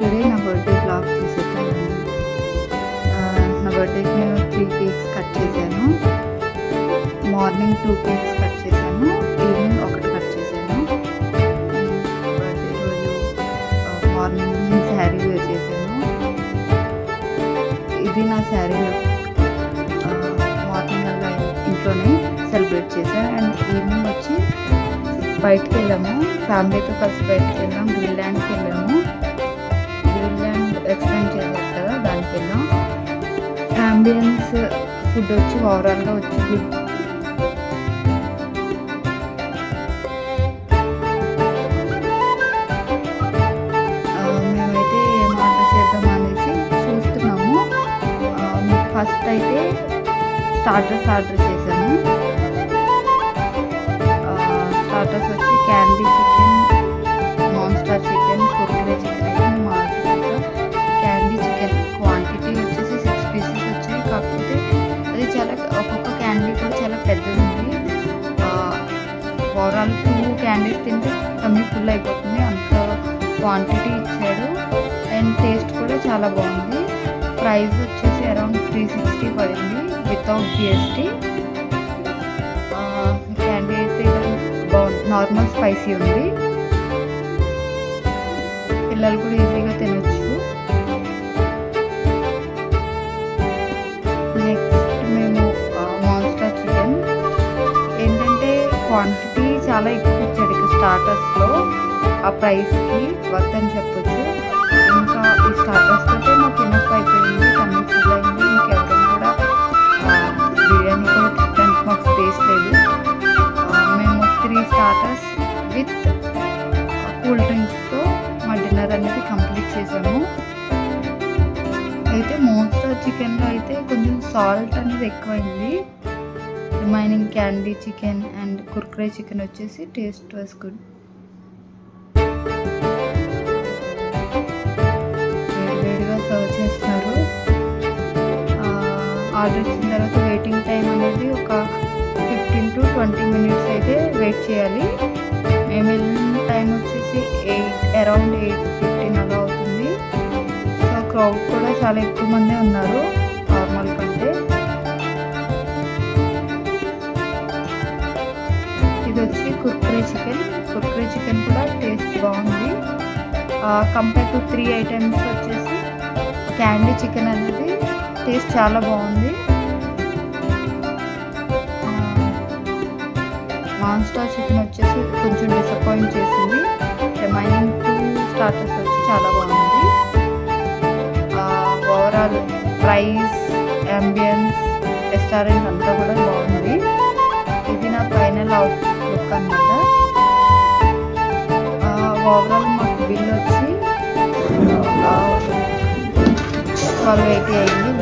Today నా birthday blog చేసేద్దామండి. నా బర్త్డేకి నేను 3 కేక్స్ కట్ చేశాను. మార్నింగ్ 2 కేక్స్ కట్ చేశాను, ఈవినింగ్ ఒకటి కట్ చేశాను. బర్త్డే రోజు మార్నింగ్ నేను శారీ వేర్ చేశాను. ఇది నా శారీ లుక్. మార్నింగ్ అలా ఇంట్లోనే సెలబ్రేట్ చేశాను. అండ్ ఈవినింగ్ వచ్చి బయటికి వెళ్ళాము, ఫ్యామిలీతో కలిసి బయటికి వెళ్ళాము. గ్రిల్ ల్యాండ్కి వెళ్ళాము. గ్రిల్ ల్యాండ్ ఎక్స్ప్లెయిన్ చేశారు కదా, దానికి వెళ్ళాం. అంబియన్స్ ఫుడ్ వచ్చి ఓవరాల్గా వచ్చి గుడ్. మేమైతే ఏం ఆర్డర్ చేద్దాం అనేసి చూస్తున్నాము. ఫస్ట్ అయితే స్టార్టర్స్ ఆర్డర్ చేశాను. స్టార్టర్స్ వచ్చి candy chicken, monster chicken, Kurkure chicken అయితే మేము ఆర్డర్ చేసాం. క్యాండీ చికెన్ క్వాంటిటీ వచ్చేసి 6 పీసెస్ వచ్చాయి. కాకపోతే అది చాలా ఒక్కొక్క క్యాండీ కూడా చాలా పెద్దది ఉంది. ఓవరాల్ 2 క్యాండీస్ తింటే కమ్మి ఫుల్ అయిపోతుంది, అంత క్వాంటిటీ ఇచ్చాడు. అండ్ టేస్ట్ కూడా చాలా బాగుంది. ప్రైస్ వచ్చేసి అరౌండ్ 360 పడింది వితౌట్ జిఎస్టీ. క్యాండీ అయితే బాగుంది, నార్మల్ స్పైసీ ఉంది. పిల్లలు కూడా ఈజీగా తినొచ్చు. నెక్స్ట్ మేము మాన్స్టర్ చికెన్ ఏంటంటే క్వాంటిటీ చాలా ఎక్కువ ఇచ్చాడు. ఇక స్టార్టర్స్లో ఆ ప్రైస్కి వర్త్ అని చెప్పొచ్చు. ఇంకా ఈ స్టార్టర్స్ తోటే మాకు ఇనఫ్ అయిపోయింది, కన్నీ ఫుల్ అయింది. ఇంకెవరం కూడా బిర్యానీ కూడా తినడానికి మాకు స్పేస్ లేదు. మేము 3 స్టార్టర్స్ విత్ కూల్ డ్రింక్స్తో మా డిన్నర్ అనేది కంప్లీట్ చేసాము. అయితే మాన్స్టర్ చికెన్లో అయితే కొంచెం సాల్ట్ అనేది ఎక్కువైంది. Remaining candy chicken and Kurkure chicken వచ్చేసి టేస్ట్ వాస్ గుడ్. వేడివేడిగా సర్వ్ చేస్తున్నారు. ఆర్డర్ ఇచ్చిన తర్వాత వెయిటింగ్ టైం అనేది ఒక 15 to 20 మినిట్స్ అయితే వెయిట్ చేయాలి. మేము వెళ్ళిన టైం వచ్చేసి అరౌండ్ 8:15 అలా అవుతుంది. సో క్రౌడ్ కూడా చాలా ఎక్కువ మందే ఉన్నారు నార్మల్ కంటే. ఇది వచ్చి కుర్కురే చికెన్. కుర్కురే చికెన్ కూడా టేస్ట్ బాగుంది. కంపేర్ టు 3 ఐటమ్స్ వచ్చేసి క్యాండీ చికెన్ అనేది టేస్ట్ చాలా బాగుంది. మాన్స్టర్ చికెన్ వచ్చేసి కొంచెం డిసప్పాయింట్ చేసింది. రిమైనింగ్ 2 స్టార్టర్స్ వచ్చి చాలా బాగుంది. ఓవరాల్ ప్రైస్, అంబియన్స్, రెస్టారెంట్ అంతా కూడా బాగుంది. ఇది నా ఫైనల్ అవుట్ లుక్ అన్నమాట. ఓవరాల్ మాకు బిల్ వచ్చి 1280 అయింది.